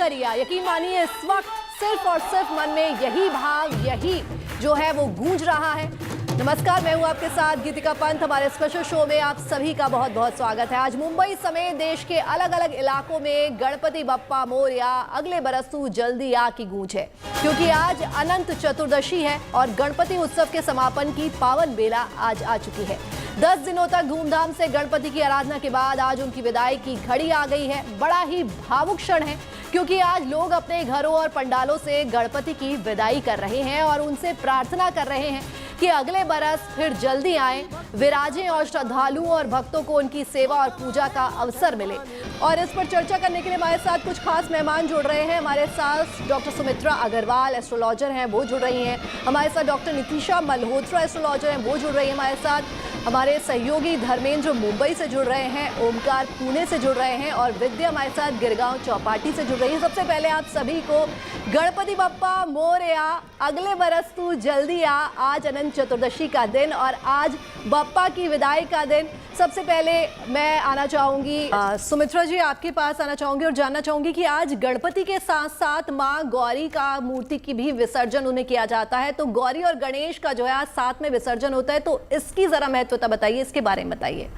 करिया। यकीन मानिए इस वक्त सिर्फ और सिर्फ मन में यही भाव, यही जो है वो गूंज रहा है। नमस्कार, मैं हूं आपके साथ गीतिका पंत। हमारे स्पेशल शो में आप सभी का बहुत बहुत स्वागत है। आज मुंबई समेत देश के अलग अलग इलाकों में गणपति बप्पा मोरया अगले बरस तू जल्दी आ की गूंज है, क्योंकि आज अनंत चतुर्दशी है और गणपति उत्सव के समापन की पावन बेला आज आ चुकी है। 10 दिनों तक धूमधाम से गणपति की आराधना के बाद आज उनकी विदाई की घड़ी आ गई है। बड़ा ही भावुक क्षण है, क्योंकि आज लोग अपने घरों और पंडालों से गणपति की विदाई कर रहे हैं और उनसे प्रार्थना कर रहे हैं कि अगले बरस फिर जल्दी आएं, विराजें और श्रद्धालुओं और भक्तों को उनकी सेवा और पूजा का अवसर मिले। और इस पर चर्चा करने के लिए हमारे साथ कुछ खास मेहमान जुड़ रहे हैं। हमारे साथ डॉक्टर सुमित्रा अग्रवाल एस्ट्रोलॉजर हैं, वो जुड़ रही हैं। हमारे साथ डॉक्टर नितिशा मल्होत्रा एस्ट्रोलॉजर हैं, वो जुड़ रही हैं हमारे साथ। हमारे सहयोगी धर्मेंद्र मुंबई से जुड़ रहे हैं, ओमकार पुणे से जुड़ रहे हैं और विद्या हमारे साथ गिरगांव चौपाटी से जुड़ रही है। सबसे पहले आप सभी को गणपति बप्पा मोरया, अगले बरस तू जल्दी आ। आज अनंत चतुर्दशी का दिन और आज बप्पा की विदाई का दिन। सबसे पहले मैं आना चाहूंगी सुमित्रा जी, आपके पास आना चाहूंगी और जानना चाहूंगी कि आज गणपति के साथ साथ माँ गौरी का मूर्ति की भी विसर्जन उन्हें किया जाता है, तो गौरी और गणेश का जो है आज साथ में विसर्जन होता है, तो इसकी जरा महत्वता बताइए, इसके बारे में बताइए।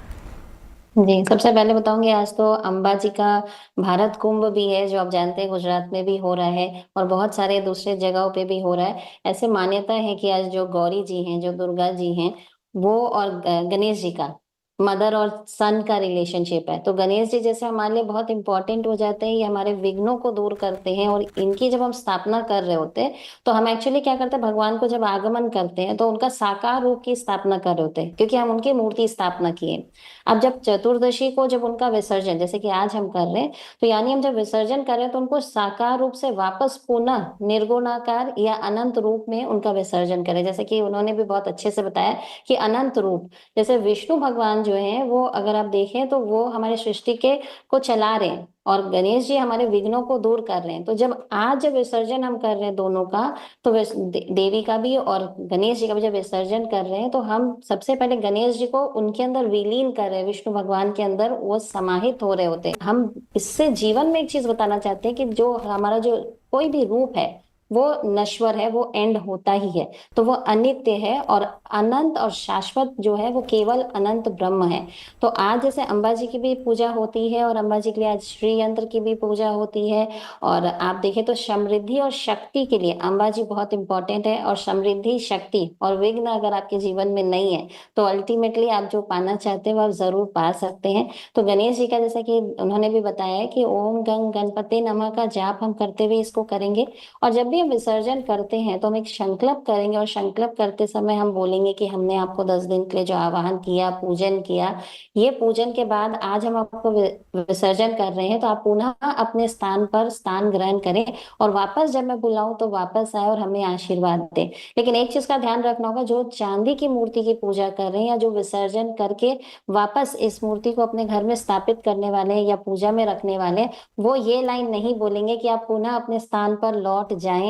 जी, सबसे पहले बताऊंगी आज तो अंबाजी का भारत कुंभ भी है, जो आप जानते हैं गुजरात में भी हो रहा है और बहुत सारे दूसरे जगहों पे भी हो रहा है। ऐसे मान्यता है कि आज जो गौरी जी हैं, जो दुर्गा जी हैं, वो और गणेश जी का मदर और सन का रिलेशनशिप है। तो गणेश जी जैसे हमारे लिए बहुत इंपॉर्टेंट हो जाते हैं, ये हमारे विघ्नों को दूर करते हैं और इनकी जब हम स्थापना कर रहे होते हैं तो हम एक्चुअली क्या करते हैं, भगवान को जब आगमन करते हैं तो उनका साकार रूप की स्थापना कर रहे होते हैं, क्योंकि हम उनकी मूर्ति स्थापना किए। अब जब चतुर्दशी को जब उनका विसर्जन जैसे कि आज हम कर रहे हैं, तो यानी हम जब विसर्जन कर रहे हैं तो उनको साकार रूप से वापस पुनः निर्गुणाकार या अनंत रूप में उनका विसर्जन करें। जैसे कि उन्होंने भी बहुत अच्छे से बताया कि अनंत रूप, जैसे विष्णु भगवान जो है वो अगर आप देखें तो वो हमारे सृष्टि के को चला रहे हैं और गणेश जी हमारे विघ्नों को दूर कर रहे हैं। तो जब विसर्जन हम कर रहे हैं दोनों का, तो देवी का भी और गणेश जी का भी जब विसर्जन कर रहे हैं तो हम सबसे पहले गणेश जी को उनके अंदर विलीन कर रहे हैं, विष्णु भगवान के अंदर वो समाहित हो रहे होते हैं। हम इससे जीवन में एक चीज बताना चाहते हैं कि जो हमारा जो कोई भी रूप है वो नश्वर है, वो एंड होता ही है, तो वो अनित्य है और अनंत और शाश्वत जो है वो केवल अनंत ब्रह्म है। तो आज जैसे अंबाजी की भी पूजा होती है और अंबाजी के लिए आज श्री यंत्र की भी पूजा होती है। और आप देखें तो समृद्धि और शक्ति के लिए अंबाजी बहुत इंपॉर्टेंट है। और समृद्धि, शक्ति और विघ्न अगर आपके जीवन में नहीं है तो अल्टीमेटली आप जो पाना चाहते हैं वो आप जरूर पा सकते हैं। तो गणेश जी का जैसा कि उन्होंने भी बताया है कि ओम गंग गणपति नमः का जाप हम करते हुए इसको करेंगे। और जब भी हम विसर्जन करते हैं तो हम एक संकल्प करेंगे और संकल्प करते समय हम बोलेंगे कि हमने आपको 10 दिन के लिए जो आवाहन किया, पूजन किया, ये पूजन के बाद आज हम आपको विसर्जन कर रहे हैं, तो आप पुनः अपने स्थान पर स्थान ग्रहण करें और वापस जब मैं बुलाऊं तो वापस आए और हमें आशीर्वाद दें। लेकिन एक चीज का ध्यान रखना होगा, जो चांदी की मूर्ति की पूजा कर रहे हैं या जो विसर्जन करके वापस इस मूर्ति को अपने घर में स्थापित करने वाले हैं या पूजा में रखने वाले हैं, वो ये लाइन नहीं बोलेंगे कि आप पुनः अपने स्थान पर लौट जाएं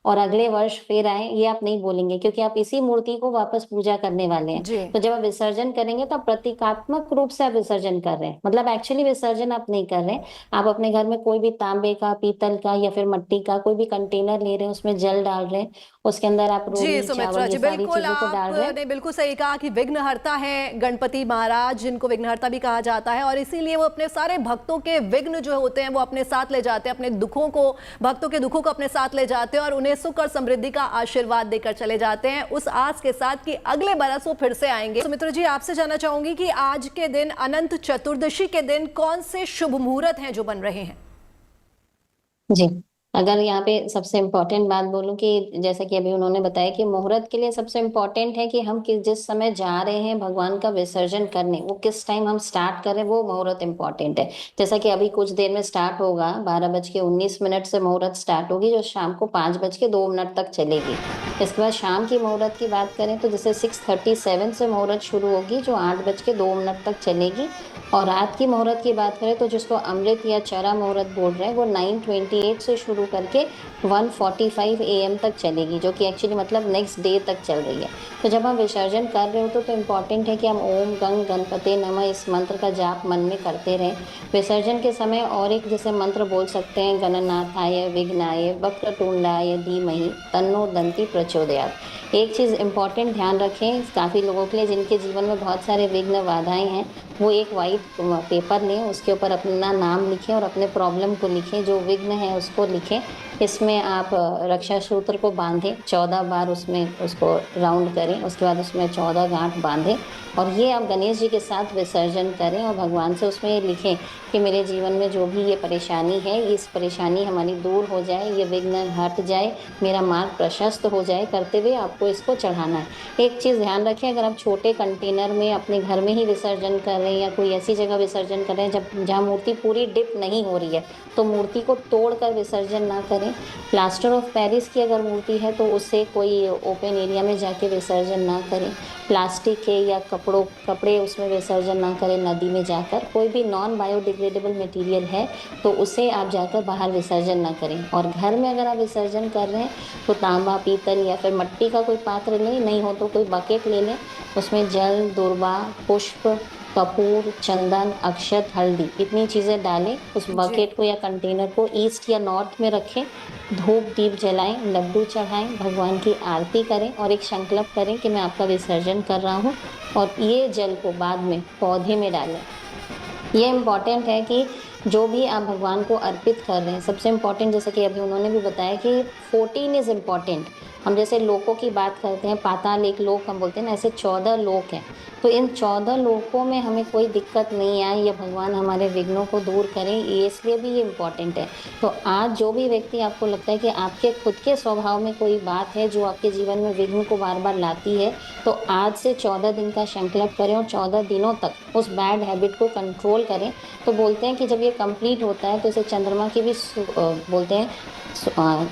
और अगले वर्ष फिर आए, ये आप नहीं बोलेंगे, क्योंकि आप इसी मूर्ति को वापस पूजा करने वाले हैं। तो जब आप विसर्जन करेंगे तो आप प्रतीकात्मक रूप से आप विसर्जन कर रहे हैं, मतलब एक्चुअली विसर्जन आप नहीं कर रहे हैं। आप अपने घर में कोई भी तांबे का, पीतल का या फिर मिट्टी का कोई भी कंटेनर ले रहे हैं, उसमें जल डाल रहे हैं, उसके अंदर आप रोटी, चावल, ये सारी चीजों को डाल रहे हैं। बिल्कुल सही कहा कि विघ्नहर्ता है गणपति महाराज, जिनको विघ्नहर्ता भी कहा जाता है, और इसीलिए वो अपने सारे भक्तों के विघ्न जो होते हैं वो अपने साथ ले जाते हैं, अपने दुखों को, भक्तों के दुखों को अपने साथ ले जाते हैं और उन्हें सुख और समृद्धि का आशीर्वाद देकर चले जाते हैं, उस आस के साथ कि अगले बरस वो फिर से आएंगे। सुमित्रा जी, आपसे जानना चाहूंगी कि आज के दिन, अनंत चतुर्दशी के दिन, कौन से शुभ मुहूर्त हैं जो बन रहे हैं? जी, अगर यहाँ पे सबसे इम्पोर्टेंट बात बोलूं कि जैसा कि अभी उन्होंने बताया कि मुहूर्त के लिए सबसे इम्पोर्टेंट है कि हम जिस समय जा रहे हैं भगवान का विसर्जन करने, वो किस टाइम हम स्टार्ट करें, वो मुहूर्त इम्पोर्टेंट है। जैसा कि अभी कुछ देर में स्टार्ट होगा, 12:19 से मुहूर्त स्टार्ट होगी, जो शाम को 5:02 तक चलेगी। इसके बाद शाम की मुहूर्त की बात करें तो जैसे 6:37 से मुहूर्त शुरू होगी, जो 8:02 तक चलेगी। और रात की मुहूर्त की बात करें तो जिसको अमृत या चरा मुहूर्त बोल रहे हैं, वो 9:28 से शुरू शुरू करके 1:45 AM तक चलेगी, जो कि एक्चुअली मतलब नेक्स्ट डे तक चल रही है। तो जब हम विसर्जन कर रहे हो तो इम्पॉर्टेंट है कि हम ओम गंग गणपते नमः इस मंत्र का जाप मन में करते रहें। विसर्जन के समय और एक जैसे मंत्र बोल सकते हैं, गणनाथाय विघ्नाय वक्रतुंडाय धीमहि तन्नो दंती प्रचोदयात्। एक चीज़ इम्पॉर्टेंट ध्यान रखें काफ़ी लोगों के लिए जिनके जीवन में बहुत सारे विघ्न बाधाएं हैं, वो एक वाइट पेपर लें, उसके ऊपर अपना नाम लिखें और अपने प्रॉब्लम को लिखें, जो विघ्न है उसको लिखें। इसमें आप रक्षा सूत्र को बांधें, 14 बार उसमें उसको राउंड करें, उसके बाद उसमें 14 गांठ बांधें और ये आप गणेश जी के साथ विसर्जन करें और भगवान से उसमें ये लिखें कि मेरे जीवन में जो भी ये परेशानी है, इस परेशानी हमारी दूर हो जाए, ये विघ्न हट जाए, मेरा मार्ग प्रशस्त हो जाए, करते हुए आपको इसको चढ़ाना है। एक चीज़ ध्यान रखें, अगर आप छोटे कंटेनर में अपने घर में ही विसर्जन कर रहे हैं या कोई ऐसी जगह विसर्जन कर रहे हैं जहाँ मूर्ति पूरी डिप नहीं हो रही है, तो मूर्ति को तोड़कर विसर्जन ना करें। प्लास्टर ऑफ पेरिस की अगर मूर्ति है तो उससे कोई ओपन एरिया में जाके विसर्जन ना करें। प्लास्टिक के या कपड़े उसमें विसर्जन ना करें, नदी में जाकर। कोई भी नॉन बायोडिग्रेडेबल मटेरियल है तो उसे आप जाकर बाहर विसर्जन ना करें। और घर में अगर आप विसर्जन कर रहे हैं तो तांबा, पीतल या फिर मिट्टी का कोई पात्र लें, नहीं हो तो कोई बकेट ले लें, उसमें जल, दूर्वा, पुष्प, कपूर, चंदन, अक्षत, हल्दी, इतनी चीज़ें डालें। उस बकेट को या कंटेनर को ईस्ट या नॉर्थ में रखें, धूप दीप जलाएं, लड्डू चढ़ाएं, भगवान की आरती करें और एक संकल्प करें कि मैं आपका विसर्जन कर रहा हूँ और ये जल को बाद में पौधे में डालें। ये इम्पॉर्टेंट है कि जो भी आप भगवान को अर्पित कर रहे हैं, सबसे इम्पॉर्टेंट जैसे कि अभी उन्होंने भी बताया कि 14 इज़ इम्पॉर्टेंट। हम जैसे लोकों की बात करते हैं, पाताल एक लोक हम बोलते हैं ना, ऐसे 14 लोक हैं। तो इन 14 लोकों में हमें कोई दिक्कत नहीं आए या भगवान हमारे विघ्नों को दूर करें, ये इसलिए भी ये इम्पॉर्टेंट है। तो आज जो भी व्यक्ति आपको लगता है कि आपके खुद के स्वभाव में कोई बात है जो आपके जीवन में विघ्न को बार बार लाती है, तो आज से 14 दिन का संकल्प करें और 14 दिनों तक उस बैड हैबिट को कंट्रोल करें। तो बोलते हैं कि जब ये कंप्लीट होता है तो इसे चंद्रमा की भी बोलते हैं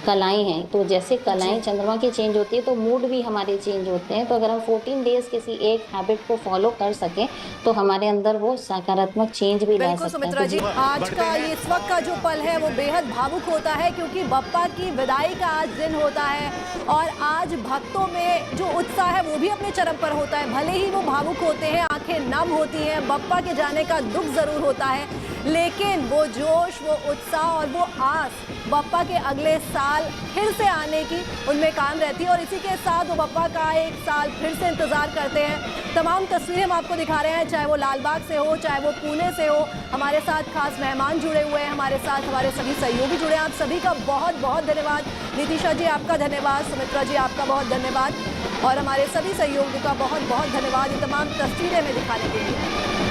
कलाएं हैं, तो जैसे कलाएं चंद्रमा की चेंज होती है तो मूड भी हमारे चेंज होते हैं। तो अगर हम 14 डेज किसी एक हैबिट को फॉलो कर सकें तो हमारे अंदर वो सकारात्मक चेंज भी ला बिल्कुल सकते सुमित्रा हैं। जी, आज का ये इस वक्त का जो पल है वो बेहद भावुक होता है क्योंकि बप्पा की विदाई का आज दिन होता है और आज भक्तों में जो उत्साह है वो भी अपने चरम पर होता है। भले ही वो भावुक होते हैं, आंखें नम होती हैं, बप्पा के जाने का दुख जरूर होता है, लेकिन वो जोश, वो उत्साह और वो आस बप्पा के अगले साल फिर से आने की उनमें काम रहती है और इसी के साथ वो बप्पा का एक साल फिर से इंतज़ार करते हैं। तमाम तस्वीरें हम आपको दिखा रहे हैं, चाहे वो लालबाग से हो, चाहे वो पुणे से हो। हमारे साथ खास मेहमान जुड़े हुए हैं, हमारे साथ हमारे सभी सहयोगी जुड़े हैं। आप सभी का बहुत बहुत धन्यवाद। नितिशा जी आपका धन्यवाद, सुमित्रा जी आपका बहुत धन्यवाद और हमारे सभी सहयोगियों का बहुत बहुत धन्यवाद ये तमाम तस्वीरें में दिखाने के लिए।